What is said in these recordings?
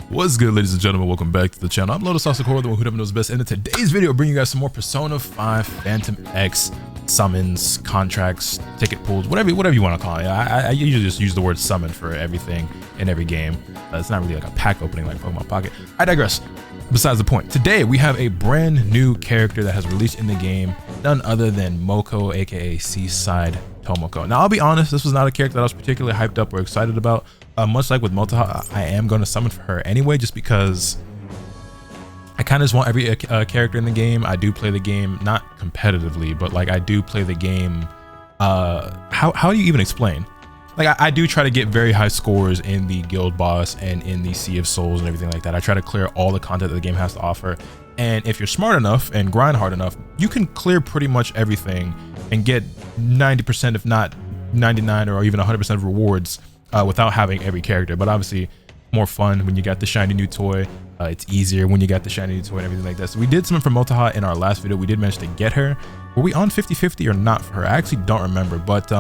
What's good, ladies and gentlemen? Welcome back to the channel. I'm LotusAsakura, the one who never knows best, and in today's video I'll bring you guys some more Persona 5 Phantom X summons, contracts, ticket pools, whatever you want to call it. I usually just use the word summon for everything in every game. It's not really like a pack opening like Pokemon Pocket. I digress. Besides the point, today we have a brand new character that has released in the game, none other than Moko, aka Seaside Tomoko. Now I'll be honest, this was not a character that I was particularly hyped up or excited about. Much like with Motoha, I am going to summon for her anyway, just because I kind of just want every character in the game. I do play the game, not competitively, but like I do play the game. How do you even explain? Like I do try to get very high scores in the guild boss and in the Sea of Souls and everything like that. I try to clear all the content that the game has to offer. And if you're smart enough and grind hard enough, you can clear pretty much everything and get 90%, if not 99 or even 100% of rewards without having every character. But obviously more fun when you got the shiny new toy. It's easier when you got the shiny new toy and everything like that. So we did something for Motoha in our last video. We did manage to get her. Were we on 50-50 or not for her? I actually don't remember, but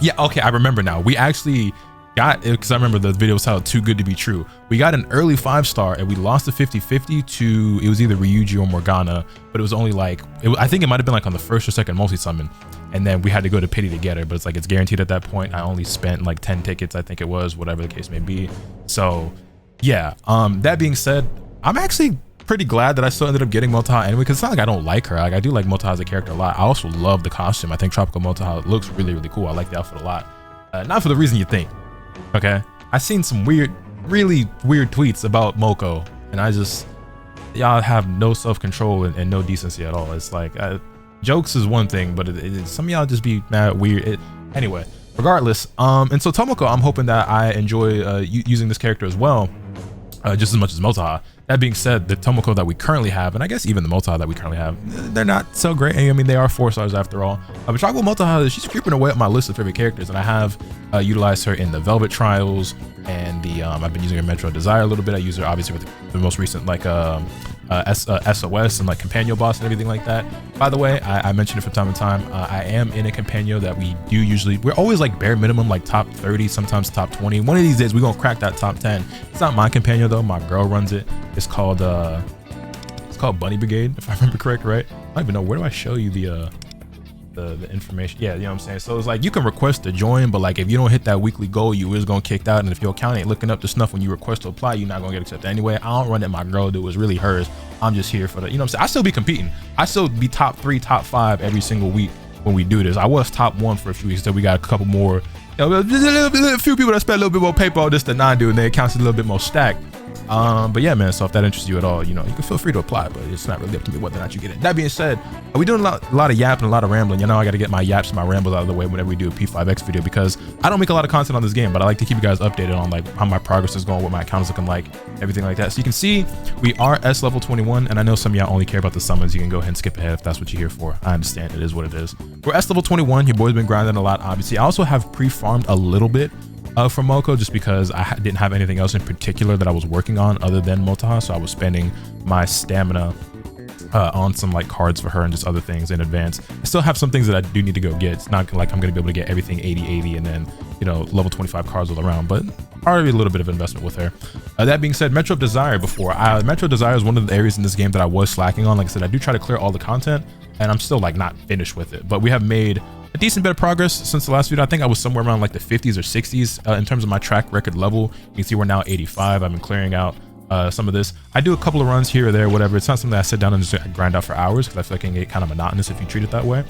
yeah, okay, I remember now. We actually got it because I remember the video was titled Too Good to Be True. We got an early 5-star and we lost the 50-50 to, it was either Ryuji or Morgana, but it was only like, I think it might have been like on the first or second multi-summon. And then we had to go to Pity to get her, but it's like, it's guaranteed at that point. I only spent like 10 tickets, I think it was, whatever the case may be. So yeah, that being said, I'm actually pretty glad that I still ended up getting Motoha anyway, because it's not like I don't like her. Like I do like Motoha as a character a lot. I also love the costume. I think Tropical Motoha looks really cool. I like the outfit a lot. Not for the reason you think. Okay, I've seen some really weird tweets about Moko, and I just, y'all have no self-control and no decency at all. It's like jokes is one thing, but some of y'all just be mad weird. Anyway, regardless, and so Tomoko, I'm hoping that I enjoy using this character as well, just as much as Motoha. That being said, the Tomoko that we currently have, and I guess even the Motoha that we currently have, they're not so great. I mean, they are 4 stars after all. But Tropical Motoha, she's creeping away up my list of favorite characters, and I have utilized her in the Velvet Trials and the I've been using her in Metro Desire a little bit. I use her obviously with the most recent like SOS and like Companion Boss and everything like that. By the way, I mentioned it from time to time. I am in a Companion that we do usually, we're always like bare minimum like top 30, sometimes top 20. One of these days we're gonna crack that top 10. It's not my Companion though, my girl runs it. It's called Bunny Brigade, if I remember correct, right? I don't even know, where do I show you the information? Yeah, you know what I'm saying? So it's like you can request to join, but like if you don't hit that weekly goal, you is gonna kicked out. And if your account ain't looking up to snuff when you request to apply, you're not gonna get accepted anyway. I don't run it, my girl do. It's really hers. I'm just here for the, you know what I'm saying? I still be competing. I still be top 3, top 5 every single week when we do this. I was top 1 for a few weeks until we got a couple more, you know, a few people that spent a little bit more paper on this than I do, and their accounts are a little bit more stacked. But yeah, man, so if that interests you at all, you know, you can feel free to apply, but it's not really up to me whether or not you get it. That being said, we're doing a lot of yapping, a lot of rambling. You know, I got to get my yaps and my rambles out of the way whenever we do a P5X video, because I don't make a lot of content on this game, but I like to keep you guys updated on like how my progress is going, what my account is looking like, everything like that. So you can see we are S level 21, and I know some of y'all only care about the summons. You can go ahead and skip ahead if that's what you're here for. I understand, it is what it is. We're S level 21. Your boy's been grinding a lot, obviously. I also have pre-farmed a little bit from Moko, just because I didn't have anything else in particular that I was working on other than Motoha, so I was spending my stamina on some like cards for her and just other things in advance. I still have some things that I do need to go get. It's not like I'm gonna be able to get everything 80 and then, you know, level 25 cards all around, but already a little bit of investment with her. That being said, Metro Desire before. Metro Desire is one of the areas in this game that I was slacking on. Like I said, I do try to clear all the content, and I'm still like not finished with it, but we have made a decent bit of progress since the last video. I think I was somewhere around like the 50s or 60s in terms of my track record level. You can see we're now 85. I've been clearing out some of this. I do a couple of runs here or there, whatever. It's not something that I sit down and just grind out for hours, because I feel like it can get kind of monotonous if you treat it that way.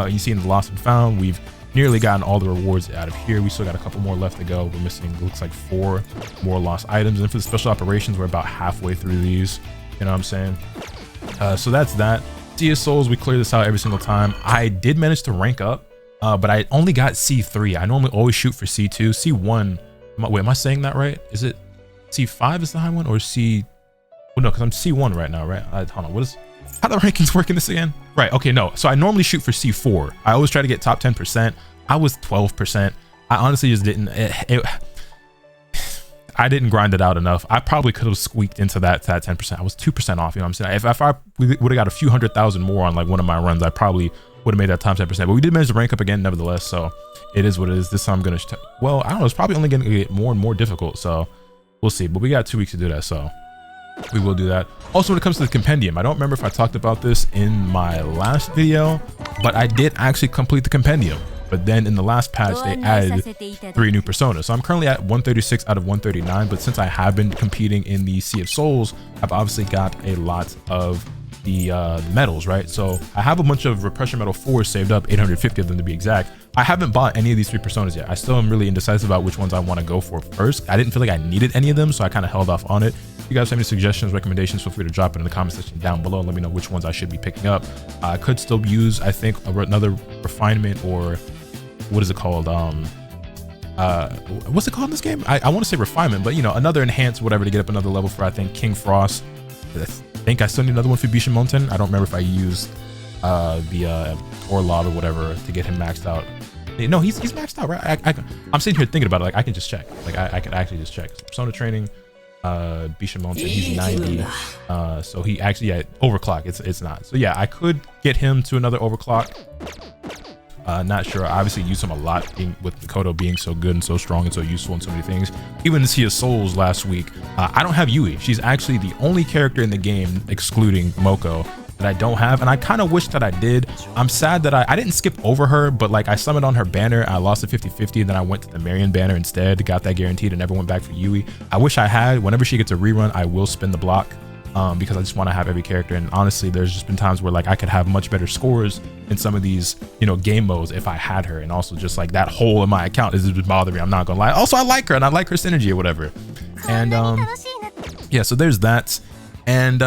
You see in the Lost and Found, we've nearly gotten all the rewards out of here. We still got a couple more left to go. We're missing, looks like 4 more lost items. And for the special operations, we're about halfway through these. You know what I'm saying? So that's that. Sea of Souls, we clear this out every single time. I did manage to rank up, but I only got C3. I normally always shoot for C2. C1, wait, am I saying that right? Is it C5 is the high one, or C? Well, no, because I'm C1 right now, right? Hold on, how the rankings work in this again? Right, okay, no. So I normally shoot for C4. I always try to get top 10%. I was 12%. I honestly just didn't, I didn't grind it out enough. I probably could have squeaked into that 10%. I was 2% off, you know what I'm saying? If I would have got a few 100,000 more on like one of my runs, I probably would have made that top 10%. But we did manage to rank up again, nevertheless. So it is what it is. This time I'm gonna, well, I don't know. It's probably only gonna get more and more difficult. So we'll see. But we got 2 weeks to do that, so we will do that. Also, when it comes to the compendium, I don't remember if I talked about this in my last video, but I did actually complete the compendium. But then in the last patch, they added 3 new personas. So I'm currently at 136 out of 139. But since I have been competing in the Sea of Souls, I've obviously got a lot of the medals, right? So I have a bunch of Repression Medal 4 saved up, 850 of them to be exact. I haven't bought any of these 3 personas yet. I still am really indecisive about which ones I want to go for first. I didn't feel like I needed any of them, so I kind of held off on it. If you guys have any suggestions, recommendations, feel free to drop it in the comment section down below. Let me know which ones I should be picking up. I could still use, I think, another refinement, or what is it called? What's it called in this game? I want to say refinement, but you know, another enhanced whatever to get up another level for, I think, King Frost. I think I still need another one for Bisha Mountain. I don't remember if I used the Orlov or whatever to get him maxed out. No, he's maxed out, right? I'm sitting here thinking about it. Like, I can just check. Like, I could actually just check. So persona training, Bisha Mountain, he's 90. So he actually, yeah, overclock. It's not. So yeah, I could get him to another overclock. Not sure. I obviously use him a lot, with Mikoto being so good and so strong and so useful in so many things. Even in Sea of Souls last week, I don't have Yui. She's actually the only character in the game, excluding Moko, that I don't have, and I kind of wish that I did. I'm sad that I didn't skip over her, but like I summoned on her banner, I lost a 50-50, and then I went to the Marion banner instead, got that guaranteed, and never went back for Yui. I wish I had. Whenever she gets a rerun, I will spin the block. Because I just want to have every character, and honestly there's just been times where like I could have much better scores in some of these, you know, game modes if I had her, and also just like that hole in my account is just bothering me. I'm not gonna lie. Also, I like her and I like her synergy or whatever, and yeah, so there's that. And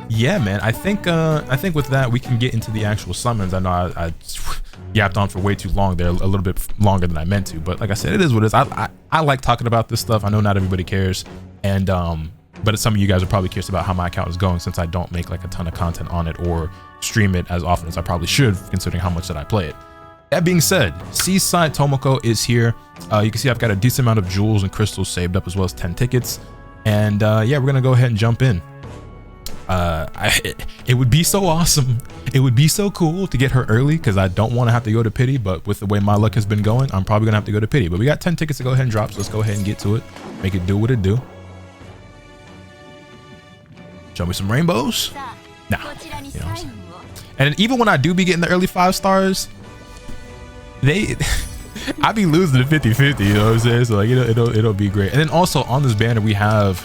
yeah, man, I think with that we can get into the actual summons. I know I yapped on for way too long there, a little bit longer than I meant to, but like I said, it is what it is. I like talking about this stuff. I know not everybody cares, and but some of you guys are probably curious about how my account is going, since I don't make like a ton of content on it or stream it as often as I probably should, considering how much that I play it. That being said, Seaside Tomoko is here. You can see I've got a decent amount of jewels and crystals saved up, as well as 10 tickets. And yeah, we're gonna go ahead and jump in. It would be so awesome. It would be so cool to get her early, because I don't want to have to go to pity, but with the way my luck has been going, I'm probably gonna have to go to pity. But we got 10 tickets to go ahead and drop, so let's go ahead and get to it. Make it do what it do. Show me some rainbows. Nah, you know what I'm saying. And even when I do be getting the early 5 stars, I be losing the 50-50, you know what I'm saying? So like, it'll be great. And then also on this banner we have,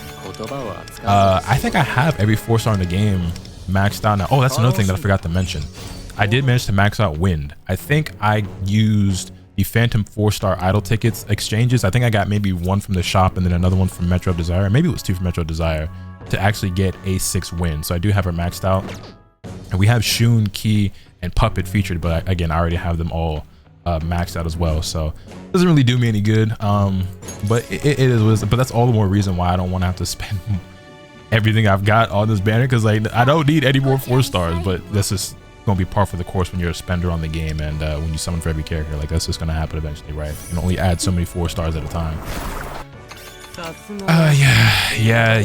I think I have every 4-star in the game maxed out now. Oh, that's another thing that I forgot to mention. I did manage to max out Wind. I think I used the Phantom 4-star idle tickets exchanges. I think I got maybe 1 from the shop and then another one from Metro Desire. Maybe it was 2 from Metro Desire, to actually get a 6 win. So I do have her maxed out, and we have Shun, Key, and Puppet featured, but again, I already have them all maxed out as well, so it doesn't really do me any good. But it is, but that's all the more reason why I don't want to have to spend everything I've got on this banner, because like I don't need any more 4 stars. But this is gonna be par for the course when you're a spender on the game, and when you summon for every character, like that's just gonna happen eventually, right? You can only add so many 4 stars at a time. Yeah.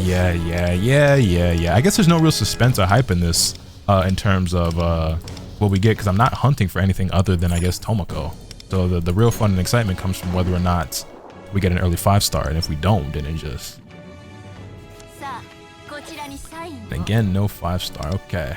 I guess there's no real suspense or hype in this in terms of what we get, because I'm not hunting for anything other than, I guess, Tomoko. So the real fun and excitement comes from whether or not we get an early 5-star, and if we don't, then it just, again, no 5-star. Okay.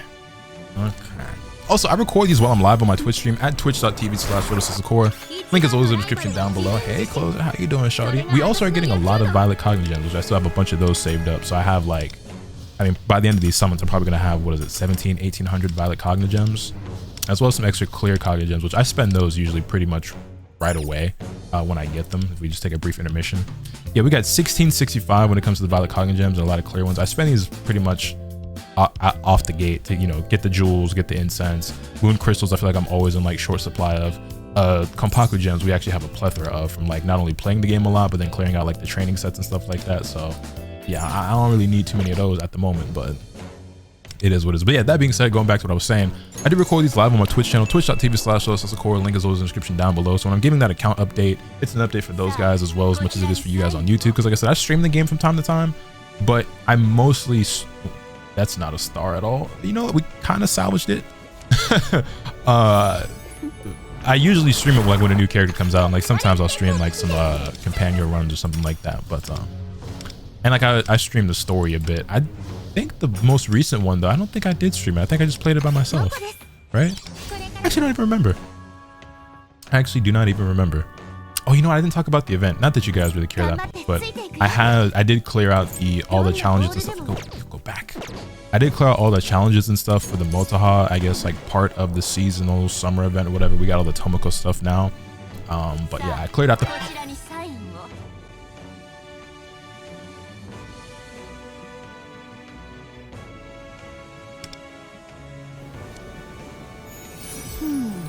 Also, I record these while I'm live on my Twitch stream at twitch.tv/LotusAsakura. Link is always in the description down below. Hey, Closer, how you doing, shawty? We also are getting a lot of Violet Cognitive Gems, which I still have a bunch of those saved up. So I have like, I mean, by the end of these summons, I'm probably gonna have, what is it, 1,800 Violet Cognitive Gems, as well as some extra clear Cognitive Gems, which I spend those usually pretty much right away when I get them, if we just take a brief intermission. Yeah, we got 1665 when it comes to the Violet Cognitive Gems and a lot of clear ones. I spend these pretty much off the gate to, you know, get the jewels, get the incense. Moon crystals, I feel like I'm always in like short supply of. Kompaku gems we actually have a plethora of, from like not only playing the game a lot, but then clearing out like the training sets and stuff like that. So yeah, I don't really need too many of those at the moment, but it is what it is. But yeah, that being said, going back to what I was saying, I do record these live on my Twitch channel, twitch.tv/LotusAsakura. Link is always in the description down below. So when I'm giving that account update, it's an update for those guys as well, as much as it is for you guys on YouTube, because like I said, I stream the game from time to time, but I mostly, that's not a star at all. You know what, we kind of salvaged it. I usually stream it like when a new character comes out. And, like sometimes I'll stream like some companion runs or something like that. But and like I stream the story a bit. I think the most recent one though, I don't think I did stream it. I think I just played it by myself, right? I actually don't even remember. I actually do not even remember. Oh, you know what? I didn't talk about the event. Not that you guys really care that much, but I did clear out all the challenges and stuff. Go back. I did clear out all the challenges and stuff for the Motoha, I guess like part of the seasonal summer event or whatever. We got all the Tomoko stuff now. But yeah, I cleared out the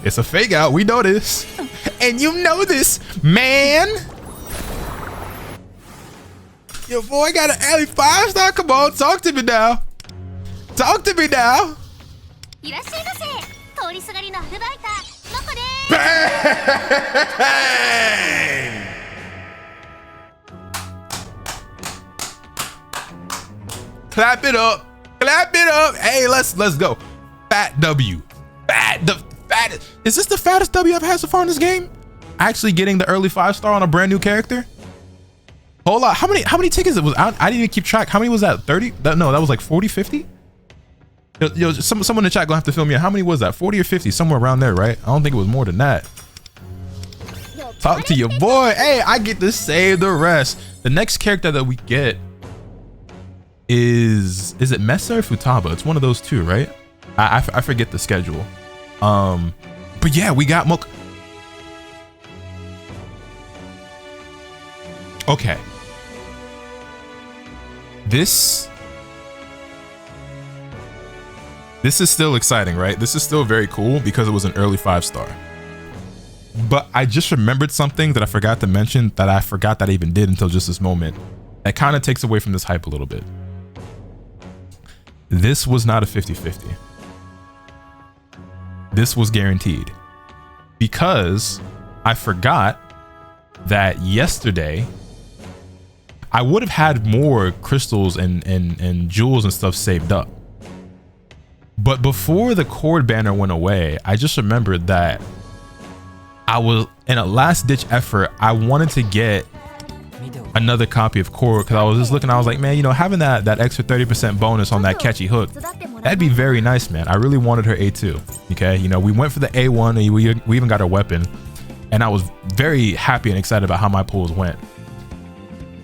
It's a fake out. We know this. And you know this, man. Your boy got an early 5-star. Come on, talk to me now. Talk to me now. Bang! Clap it up. Clap it up. Hey, let's go. Fat W. Fattest. Is this the fattest W I've had so far in this game? Actually getting the early 5-star on a brand new character. Hold on. How many tickets it was? I didn't even keep track. How many was that? 30? No, that was like 40, 50. Yo, someone in the chat gonna have to fill me in. How many was that? 40 or 50? Somewhere around there, right? I don't think it was more than that. Talk to your boy. Hey, I get to save the rest. The next character that we get is it Mesa or Futaba? It's one of those two, right? I forget the schedule. But yeah, we got Mok. Okay. This is still exciting, right? This is still very cool because it was an early 5-star. But I just remembered something that I forgot to mention that I forgot that I even did until just this moment. It kind of takes away from this hype a little bit. This was not a 50-50. This was guaranteed because I forgot that yesterday I would have had more crystals and jewels and stuff saved up. But before the cord banner went away, I just remembered that I was in a last ditch effort. I wanted to get another copy of cord because I was just looking, I was like, man, you know, having that extra 30% bonus on that catchy hook, that'd be very nice, man. I really wanted her A2. Okay, you know, we went for the A1 and we even got her weapon, and I was very happy and excited about how my pulls went.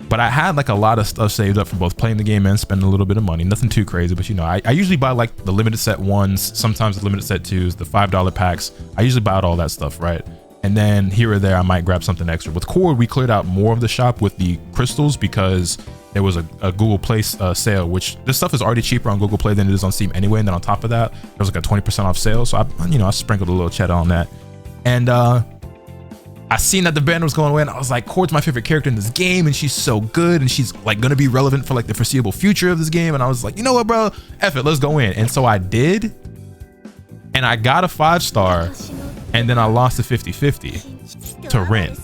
But I had like a lot of stuff saved up for both playing the game and spending a little bit of money. Nothing too crazy, but you know, I usually buy like the limited set 1s, sometimes the limited set 2s, the $5 packs. I usually buy all that stuff, right? And then here or there, I might grab something extra. With cord, we cleared out more of the shop with the crystals because there was a Google Play sale, which this stuff is already cheaper on Google Play than it is on Steam anyway. And then on top of that, there was like a 20% off sale. So I sprinkled a little cheddar on that. And I seen that the banner was going away, and I was like, Cord's my favorite character in this game, and she's so good, and she's like gonna be relevant for like the foreseeable future of this game. And I was like, you know what, bro, F it, let's go in. And so I did, and I got a 5-star, and then I lost a 50-50 to Rin,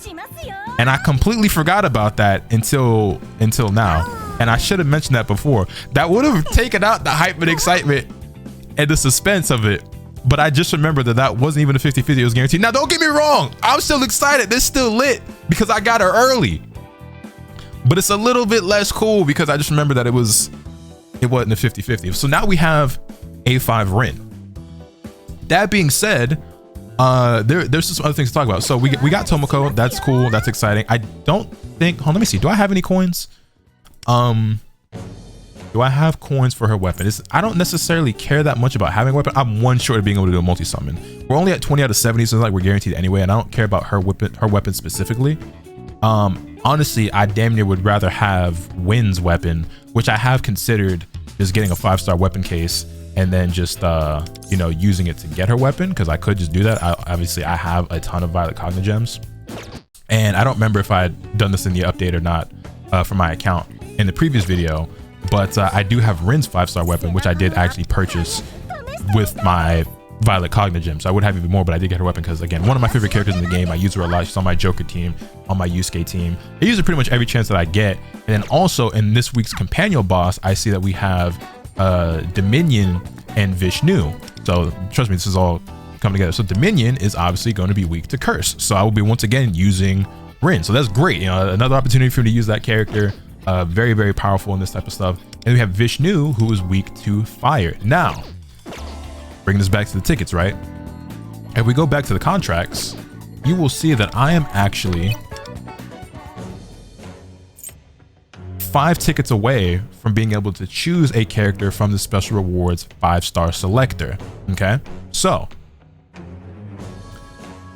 and I completely forgot about that until now. And I should have mentioned that before. That would have taken out the hype and excitement and the suspense of it. But I just remembered that wasn't even a 50-50, it was guaranteed. Now, don't get me wrong, I'm still excited. This is still lit because I got her early. But it's a little bit less cool because I just remember that it wasn't a 50-50. So now we have A5 Rin. That being said, there's just some other things to talk about. So we got Tomoko, that's cool, that's exciting. I don't think, hold on, let me see, do I have any coins? Do I have coins for her weapon? I don't necessarily care that much about having a weapon. I'm one short of being able to do a multi-summon. We're only at 20 out of 70, so it's like we're guaranteed anyway, and I don't care about her weapon specifically. Honestly, I damn near would rather have Wynn's weapon, which I have considered just getting a 5-star weapon case and then just using it to get her weapon, because I could just do that. Obviously, I have a ton of Violet Cognigems, and I don't remember if I had done this in the update or not for my account in the previous video. But I do have Rin's 5-star weapon, which I did actually purchase with my Violet Cognigems. So I would have even more, but I did get her weapon because, again, one of my favorite characters in the game. I use her a lot. She's on my Joker team, on my Yusuke team. I use her pretty much every chance that I get. And then also in this week's companion boss, I see that we have Dominion and Vishnu. So trust me, this is all come together. So Dominion is obviously going to be weak to Curse. So I will be once again using Rin. So that's great. You know, another opportunity for me to use that character. Very, very powerful in this type of stuff. And we have Vishnu, who is weak to Fire. Now, bringing this back to the tickets, right? If we go back to the contracts, you will see that I am actually 5 tickets away from being able to choose a character from the special rewards 5-star selector. Okay, so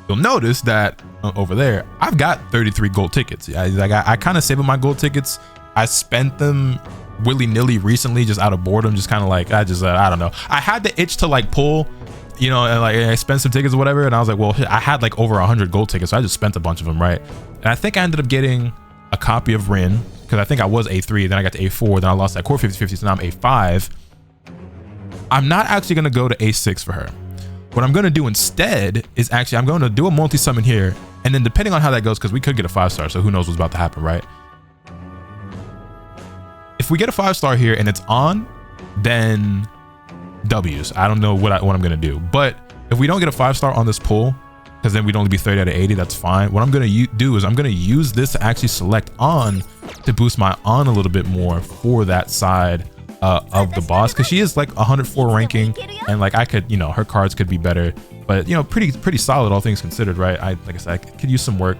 you'll notice that over there I've got 33 gold tickets. I kind of saved my gold tickets. I spent them willy-nilly recently, just out of boredom, just kind of like I don't know, I had the itch to like pull, you know, and like I spent some tickets or whatever, and I was like, well, I had like over 100 gold tickets, so I just spent a bunch of them, right? And I think I ended up getting a copy of Rin, because I think I was A3, then I got to A4, then I lost that core 50/50, so now I'm A5. I'm not actually going to go to A6 for her. What I'm going to do instead is actually, I'm going to do a multi-summon here, and then depending on how that goes, because we could get a 5-star, so who knows what's about to happen, right? If we get a 5-star here and it's on, then W's. I don't know what I'm going to do. But if we don't get a 5-star on this pull, because then we'd only be 30 out of 80, that's fine. What I'm going to do is I'm going to use this to actually select on to boost my on a little bit more for that side of the boss, because she is like 104 ranking, and like I could, you know, her cards could be better, but you know, pretty solid all things considered, right? Like I said, I could use some work.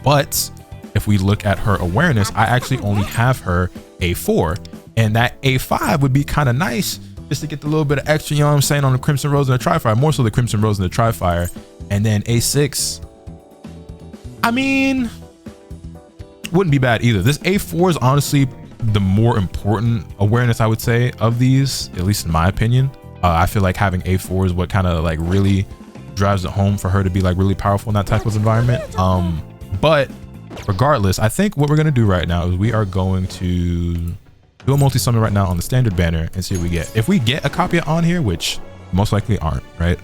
But if we look at her awareness, I actually only have her A4, and that A5 would be kind of nice just to get the little bit of extra, you know what I'm saying, on the Crimson Rose and the Tri-Fire, more so the Crimson Rose and the Tri-Fire. And then A6, I mean, wouldn't be bad either. This A4 is honestly the more important awareness, I would say, of these, at least in my opinion. I feel like having A4 is what kind of like really drives it home for her to be like really powerful in that type of environment. But regardless, I think what we're going to do right now is we are going to do a multi-summon right now on the standard banner and see what we get. If we get a copy on here, which most likely aren't, right?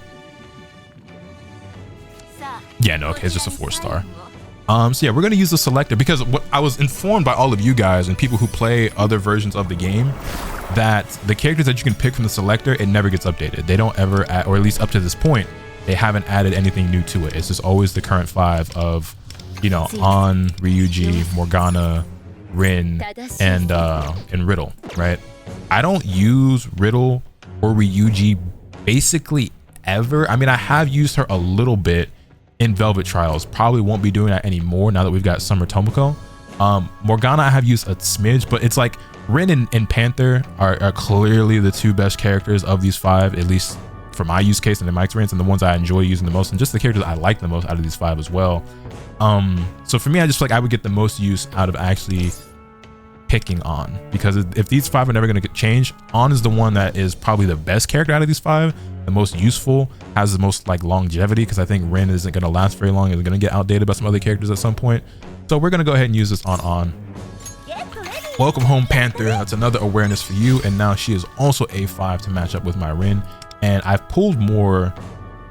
Yeah, no, okay, it's just a 4-star. So yeah, we're gonna use the selector, because what I was informed by all of you guys and people who play other versions of the game, that the characters that you can pick from the selector, it never gets updated. They don't ever add, or at least up to this point, they haven't added anything new to it. It's just always the current 5 of, you know, On, Ryuji, Morgana, Rin, and Riddle, right? I don't use Riddle or Ryuji basically ever. I mean, I have used her a little bit in Velvet Trials. Probably won't be doing that anymore now that we've got Summer Tomoko. Morgana I have used a smidge, but it's like Rin and Panther are clearly the 2 best characters of these 5, at least for my use case and in my experience, and the ones I enjoy using the most, and just the characters I like the most out of these 5 as well. So for me, I just feel like I would get the most use out of actually picking On, because if these 5 are never going to get changed, On is the one that is probably the best character out of these 5, the most useful, has the most like longevity, because I think Rin isn't going to last very long. It's going to get outdated by some other characters at some point. So we're going to go ahead and use this on. Welcome home, Panther. That's another awareness for you, and now she is also A5 to match up with my Rin. And I've pulled more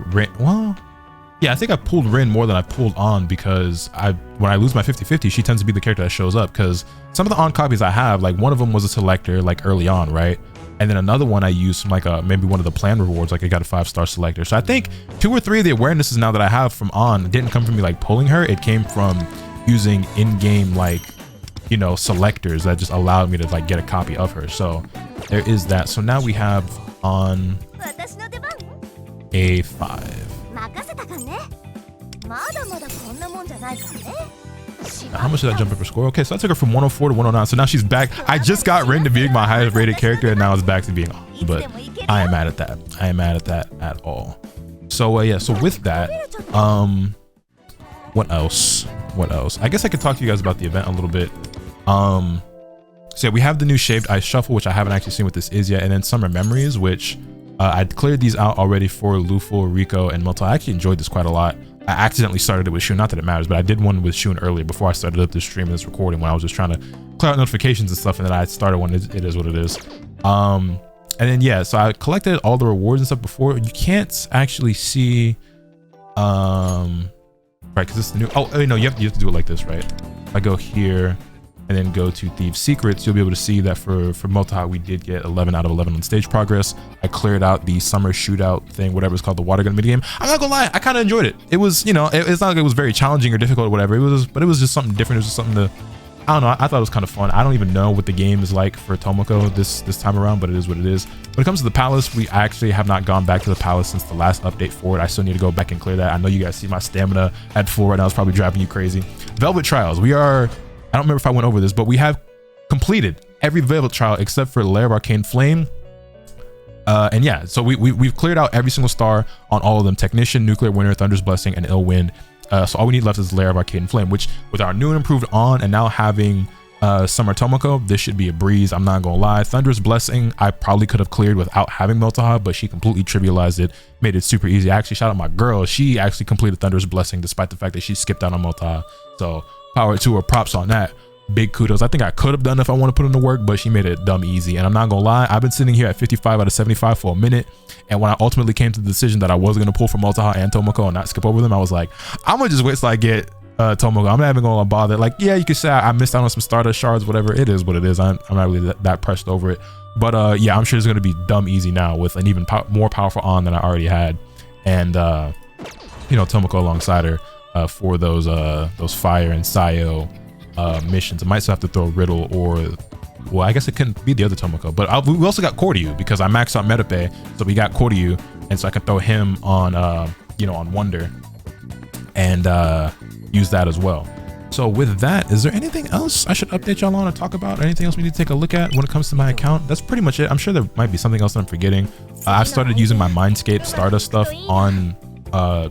Rin. Well, yeah, I think I pulled Rin more than I pulled On, because when I lose my 50/50, she tends to be the character that shows up, because some of the On copies I have, like one of them was a selector like early on, right? And then another one I used from like maybe one of the plan rewards, like I got a 5-star selector. So I think 2 or 3 of the awarenesses now that I have from On didn't come from me like pulling her. It came from using in-game, like, you know, selectors that just allowed me to like get a copy of her. So there is that. So now we have On A5. How much did I jump up her score? Okay, so I took her from 104 to 109. So now she's back. I just got Rin to being my highest rated character, and now it's back to being On. But I am mad at that. I am mad at that at all. So yeah, so with that, what else? I guess I could talk to you guys about the event a little bit. So yeah, we have the new Shaved Ice Shuffle, which I haven't actually seen what this is yet, and then Summer Memories, which I cleared these out already for Luful, Rico, and Milto. I actually enjoyed this quite a lot. I accidentally started it with Shun, not that it matters, but I did one with Shun earlier before I started up this stream and this recording, when I was just trying to clear out notifications and stuff, and then I started one. It is what it is. And then yeah, so I collected all the rewards and stuff before. You can't actually see, right, because it's the new. Oh no, you have to do it like this, right? I go here, and then go to Thieves Secrets, you'll be able to see that for multi, we did get 11 out of 11 on stage progress. I cleared out the summer shootout thing, whatever it's called, the water gun mini game. I'm not gonna lie, I kind of enjoyed it. It was, you know, it's not like it was very challenging or difficult or whatever. But it was just something different. It was just something to, I don't know, I thought it was kind of fun. I don't even know what the game is like for Tomoko this time around, but it is what it is. When it comes to the palace, we actually have not gone back to the palace since the last update for it. I still need to go back and clear that. I know you guys see my stamina at 4 right now. It's probably driving you crazy. Velvet Trials, we are, I don't remember if I went over this, but we have completed every Velvet Trial except for Lair of Arcane Flame. And yeah, so we've cleared out every single star on all of them: Technician, Nuclear Winter, Thunder's Blessing, and Ill Wind. So all we need left is Lair of Arcane Flame, which with our new and improved on, and now having Summer Tomoko, this should be a breeze. I'm not gonna lie. Thunder's Blessing, I probably could have cleared without having Meltaha, but she completely trivialized it, made it super easy. I actually shout out my girl. She actually completed Thunder's Blessing despite the fact that she skipped out on Meltaha. So power to her, props on that. Big kudos. I think I could have done it if I want to put in the work, but she made it dumb easy. And I'm not gonna lie, I've been sitting here at 55 out of 75 for a minute, and when I ultimately came to the decision that I was gonna pull for Meltaha and Tomoko and not skip over them, I was like, I'm gonna just wait till I get Tomoko. I'm not even gonna bother. Like, yeah, you could say I missed out on some Stardust shards, whatever. It is what it is. I'm not really that pressed over it. But yeah, I'm sure it's gonna be dumb easy now with an even more powerful on than I already had, and you know, Tomoko alongside her for those fire and Sayo missions. I might still have to throw Riddle, or well, I guess it couldn't be the other Tomoko, but we also got Koryu because I maxed out Metapay, so we got Koryu, and so I can throw him on you know, on Wonder and use that as well. So with that, is there anything else I should update y'all on or talk about? Anything else we need to take a look at when it comes to my account? That's pretty much it. I'm sure there might be something else that I'm forgetting. I've started using my Mindscape Stardust stuff on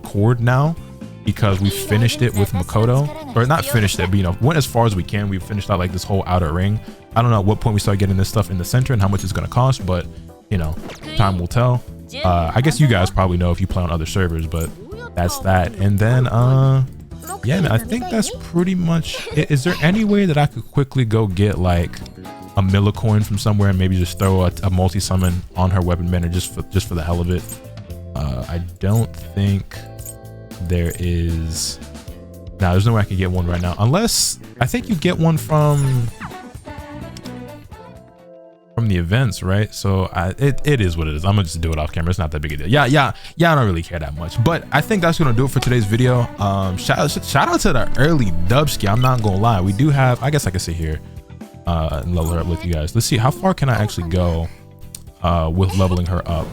Cord now, because we finished it with Makoto, or not finished it, but you know, went as far as we can. We finished out like this whole outer ring. I don't know at what point we start getting this stuff in the center and how much it's going to cost, but you know, time will tell. I guess you guys probably know if you play on other servers, but that's that. And then yeah, man, I think that's pretty much it. Is there any way that I could quickly go get like a Millicoin from somewhere and maybe just throw a multi-summon on her weapon banner just for the hell of it? I don't think there is. Nah, there's no way I can get one right now, unless I think you get one from the events, right? So it is what it is. I'm gonna just do it off camera. It's not that big a deal. Yeah, I don't really care that much, but I think that's gonna do it for today's video. Shout out to the early Dubsky. I'm not gonna lie, we do have, I guess I can sit here and level her up with you guys. Let's see, how far can I actually go with leveling her up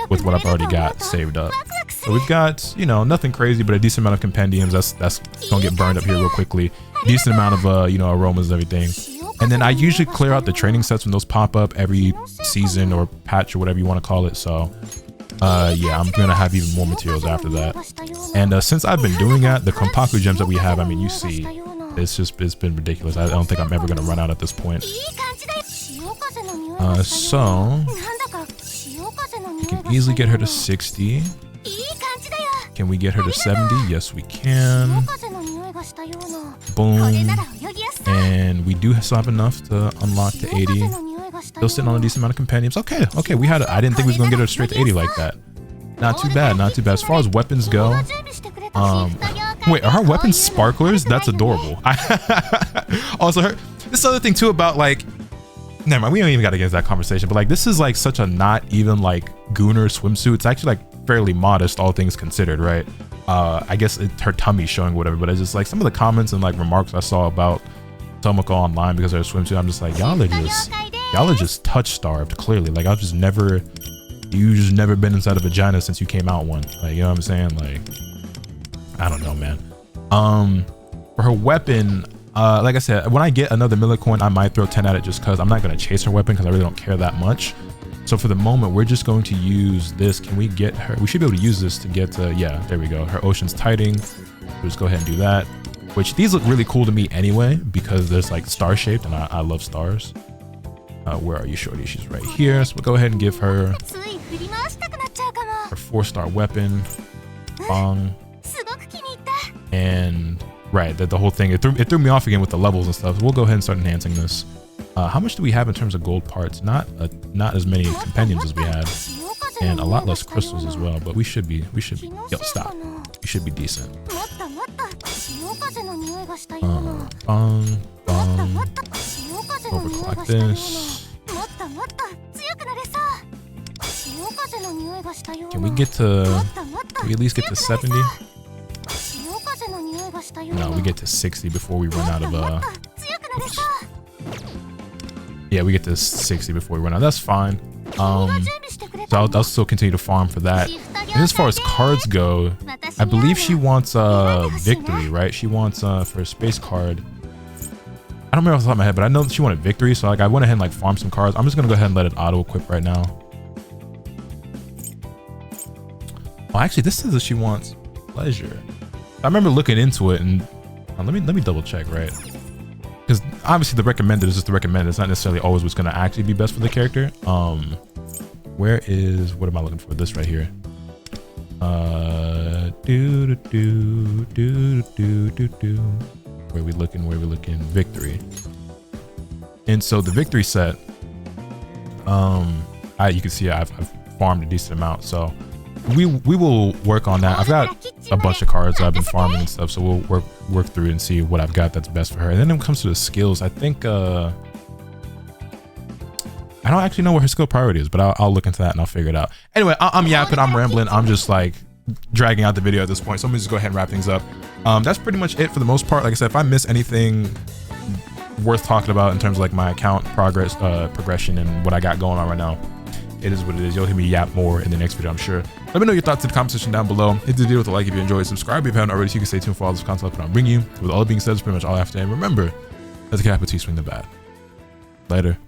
with what I've already got saved up. So we've got, you know, nothing crazy, but a decent amount of compendiums. That's gonna get burned up here real quickly. Decent amount of you know, aromas and everything. And then I usually clear out the training sets when those pop up every season or patch or whatever you want to call it. So yeah, I'm gonna have even more materials after that. And since I've been doing that, the Kompaku gems that we have, I mean, you see, it's been ridiculous. I don't think I'm ever gonna run out at this point. So we can easily get her to 60. Can we get her to 70? Yes, we can. Boom. And we do still have enough to unlock to 80. Still sitting on a decent amount of compendiums. Okay, we had I didn't think we was gonna get her straight to 80 like that. Not too bad, not too bad. As far as weapons go, wait, are her weapons sparklers? That's adorable. Also, this other thing too about like, never mind, we don't even gotta get into that conversation, but like, this is like such a not even like Gooner swimsuit. It's actually like fairly modest, all things considered, right? I guess her tummy's showing whatever, but it's just like some of the comments and like remarks I saw about Tomoko online because of her swimsuit, I'm just like, y'all are just touch starved, clearly. Like, you've just never been inside a vagina since you came out one. Like, you know what I'm saying? Like, I don't know, man. For her weapon, like I said, when I get another Millicoin, I might throw 10 at it just because I'm not going to chase her weapon because I really don't care that much. So for the moment, we're just going to use this. Can we get her? We should be able to use this to get to, yeah, there we go. Her Ocean's Tiding. We'll just go ahead and do that. Which these look really cool to me anyway, because there's like star shaped and I love stars. Where are you, shorty? She's right here. So we'll go ahead and give her 4-star weapon. Bong. And right, the whole thing, it threw me off again with the levels and stuff. We'll go ahead and start enhancing this. How much do we have in terms of gold parts? Not as many compendiums as we had, and a lot less crystals as well. But we should be. Yo, stop. We should be decent. Bong, bong, Overclock this. Can we get to, can we at least get to 70? No, we get to 60 before we run out of, oops. Yeah, we get to 60 before we run out. That's fine. So I'll still continue to farm for that. And as far as cards go, I believe she wants victory, right? She wants for a space card. I don't remember off the top of my head, but I know that she wanted victory. So like I went ahead and like farm some cards. I'm just gonna go ahead and let it auto equip right now. Oh, actually, this says that she wants pleasure. I remember looking into it, and let me double check, right? Because obviously the recommended is just the recommended. It's not necessarily always what's gonna actually be best for the character. Where is, what am I looking for? This right here. Where we looking? Victory. And so the victory set, you can see I've farmed a decent amount, so we will work on that. I've got a bunch of cards that I've been farming and stuff, so we'll work through it and see what I've got that's best for her. And then when it comes to the skills, I think I don't actually know what her skill priority is, but I'll look into that and I'll figure it out. Anyway, I'm yapping, I'm rambling, I'm just like dragging out the video at this point, so let me just go ahead and wrap things up. That's pretty much it for the most part. Like I said, if I miss anything worth talking about in terms of like my account progress, progression, and what I got going on right now, it is what it is. You'll hear me yap more in the next video, I'm sure. Let me know your thoughts in the comment section down below. Hit the video with a like if you enjoyed. Subscribe if you haven't already, so you can stay tuned for all this content I'll bring you. With all that being said, that's pretty much all I have to say. And remember, as a capital T, swing the bat. Later.